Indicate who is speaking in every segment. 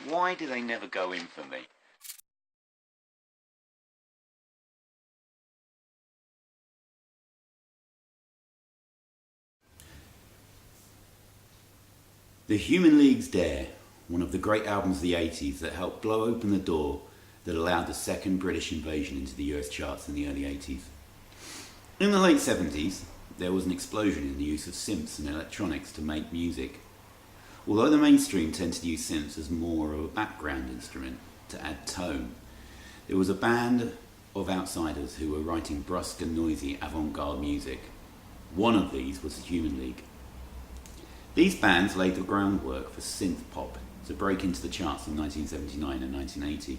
Speaker 1: Why do they never go in for me?
Speaker 2: The Human League's Dare, one of the great albums of the 80s that helped blow open the door that allowed the second British invasion into the US charts in the early 80s. In the late 70s, there was an explosion in the use of synths and electronics to make music. Although the mainstream tended to use synths as more of a background instrument to add tone, there was a band of outsiders who were writing brusque and noisy avant-garde music. One of these was the Human League. These bands laid the groundwork for synth pop to break into the charts in 1979 and 1980.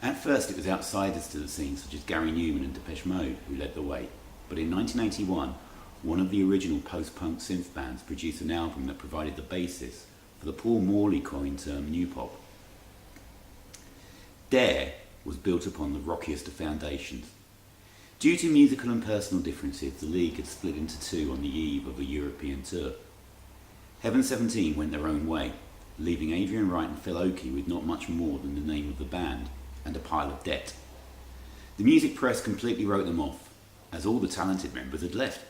Speaker 2: At first it was outsiders to the scene such as Gary Newman and Depeche Mode who led the way, but in 1981 one of the original post-punk synth bands produced an album that provided the basis for the Paul Morley coined term new pop. Dare was built upon the rockiest of foundations. Due to musical and personal differences, the League had split into two on the eve of a European tour. Heaven 17 went their own way, leaving Adrian Wright and Phil Oakey with not much more than the name of the band and a pile of debt. The music press completely wrote them off, as all the talented members had left.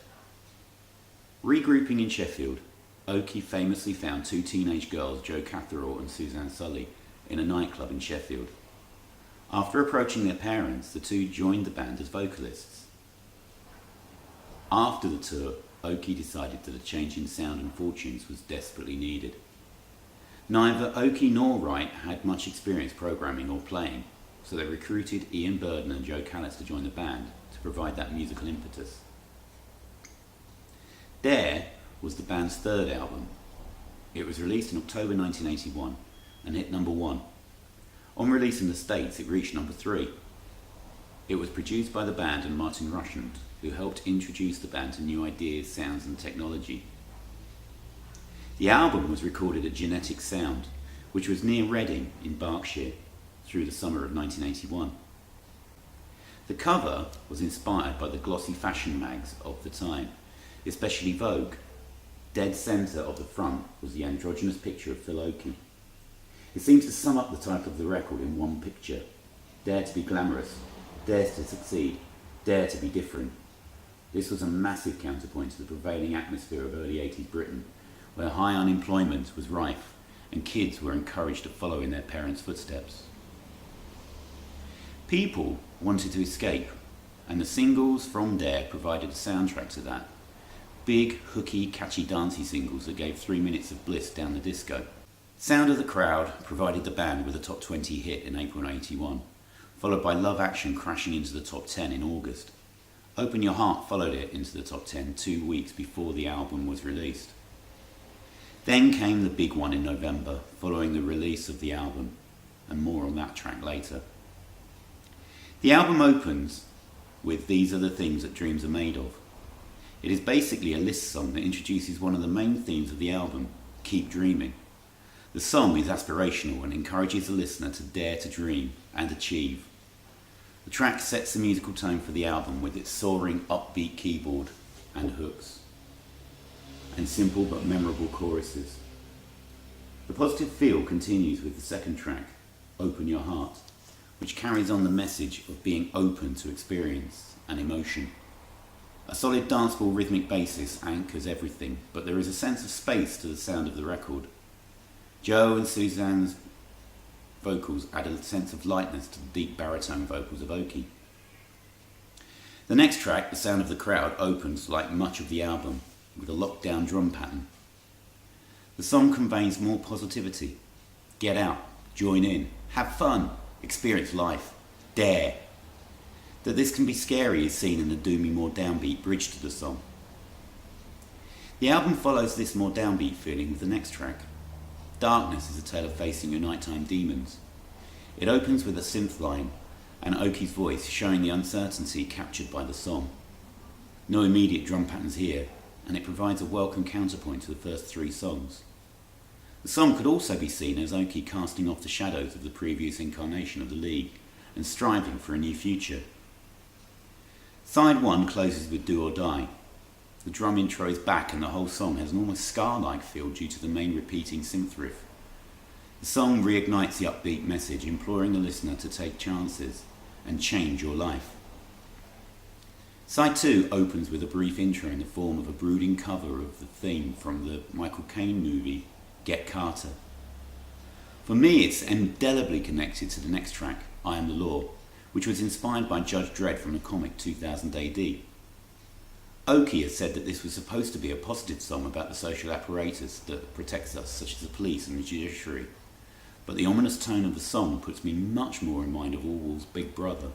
Speaker 2: Regrouping in Sheffield, Oakey famously found two teenage girls, Jo Catherall and Susan Sulley, in a nightclub in Sheffield. After approaching their parents, the two joined the band as vocalists. After the tour, Oakey decided that a change in sound and fortunes was desperately needed. Neither Oakey nor Wright had much experience programming or playing, so they recruited Ian Burden and Joe Callis to join the band to provide that musical impetus. Dare was the band's third album. It was released in October 1981 and hit number 1. On release in the States, it reached number 3. It was produced by the band and Martin Rushent, who helped introduce the band to new ideas, sounds and technology. The album was recorded at Genetic Sound, which was near Reading in Berkshire, through the summer of 1981. The cover was inspired by the glossy fashion mags of the time, especially Vogue. Dead centre of the front was the androgynous picture of Phil Oakey. It seems to sum up the title of the record in one picture: Dare to be glamorous, dare to succeed, dare to be different. This was a massive counterpoint to the prevailing atmosphere of early 80s Britain, where high unemployment was rife and kids were encouraged to follow in their parents' footsteps. People wanted to escape, and the singles from Dare provided a soundtrack to that. Big, hooky, catchy dancey singles that gave 3 minutes of bliss down the disco. Sound of the Crowd provided the band with a top 20 hit in April 1981, followed by Love Action crashing into the top 10 in August. Open Your Heart followed it into the top 10 2 weeks before the album was released. Then came the big one in November, following the release of the album, and more on that track later. The album opens with These Are the Things That Dreams Are Made Of. It is basically a list song that introduces one of the main themes of the album, Keep Dreaming. The song is aspirational and encourages the listener to dare to dream and achieve. The track sets the musical tone for the album with its soaring, upbeat keyboard and hooks, and simple but memorable choruses. The positive feel continues with the second track, Open Your Heart, which carries on the message of being open to experience and emotion. A solid dancehall rhythmic basis anchors everything, but there is a sense of space to the sound of the record. Joe and Suzanne's vocals add a sense of lightness to the deep baritone vocals of Oakey. The next track, The Sound of the Crowd, opens like much of the album with a lockdown drum pattern. The song conveys more positivity. Get out, join in, have fun, experience life, dare. That this can be scary is seen in the doomy, more downbeat bridge to the song. The album follows this more downbeat feeling with the next track. Darkness is a tale of facing your nighttime demons. It opens with a synth line and Oakey's voice showing the uncertainty captured by the song. No immediate drum patterns here, and it provides a welcome counterpoint to the first 3 songs. The song could also be seen as Oakey casting off the shadows of the previous incarnation of the League and striving for a new future. Side 1 closes with Do or Die. The drum intro is back and the whole song has an almost Scar-like feel due to the main repeating synth riff. The song reignites the upbeat message, imploring the listener to take chances and change your life. Side 2 opens with a brief intro in the form of a brooding cover of the theme from the Michael Caine movie Get Carter. For me, it's indelibly connected to the next track, I Am the Law, which was inspired by Judge Dredd from the comic 2000 AD. Oki has said that this was supposed to be a positive song about the social apparatus that protects us, such as the police and the judiciary, but the ominous tone of the song puts me much more in mind of Orwell's Big Brother.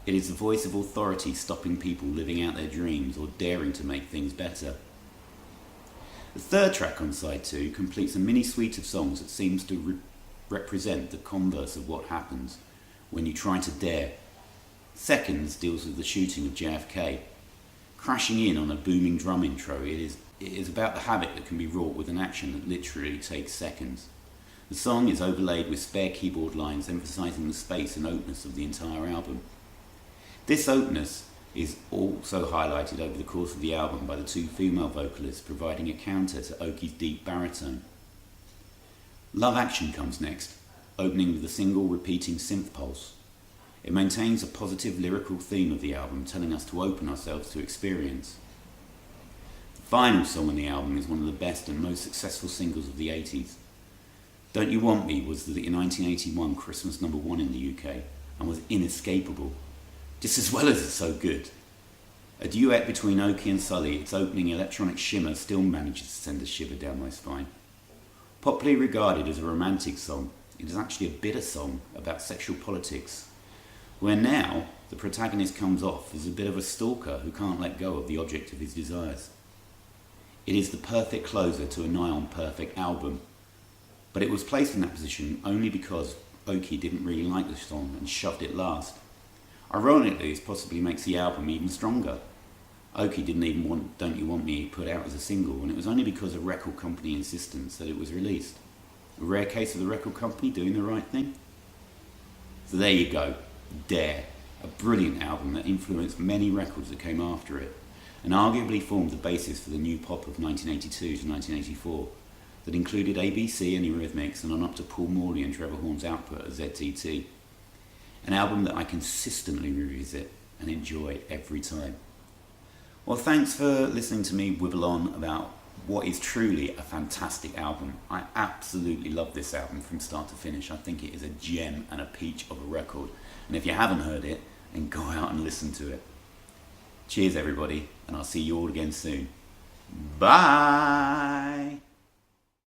Speaker 2: It is the voice of authority stopping people living out their dreams or daring to make things better. The third track on side 2 completes a mini suite of songs that seems to represent the converse of what happens when you try to dare. Seconds deals with the shooting of JFK. Crashing in on a booming drum intro, it is about the havoc that can be wrought with an action that literally takes seconds. The song is overlaid with spare keyboard lines emphasising the space and openness of the entire album. This openness is also highlighted over the course of the album by the two female vocalists providing a counter to Oki's deep baritone. Love Action comes next, opening with a single repeating synth pulse. It maintains a positive lyrical theme of the album, telling us to open ourselves to experience. The final song on the album is one of the best and most successful singles of the 80s. Don't You Want Me was the 1981 Christmas #1 in the UK and was inescapable, just as well as it's so good. A duet between Oki and Sulley, its opening electronic shimmer still manages to send a shiver down my spine. Popularly regarded as a romantic song, it is actually a bitter song about sexual politics, where now the protagonist comes off as a bit of a stalker who can't let go of the object of his desires. It is the perfect closer to a nigh-on-perfect album, but it was placed in that position only because Oki didn't really like the song and shoved it last. Ironically, this possibly makes the album even stronger. Oki didn't even want Don't You Want Me put out as a single, and it was only because of record company insistence that it was released. A rare case of the record company doing the right thing. So there you go, Dare, a brilliant album that influenced many records that came after it, and arguably formed the basis for the new pop of 1982 to 1984, that included ABC and Eurythmics and on up to Paul Morley and Trevor Horn's output as ZTT. An album that I consistently revisit and enjoy every time. Well, thanks for listening to me wibble on about what is truly a fantastic album. I absolutely love this album from start to finish. I think it is a gem and a peach of a record. And if you haven't heard it, then go out and listen to it. Cheers everybody, and I'll see you all again soon. Bye!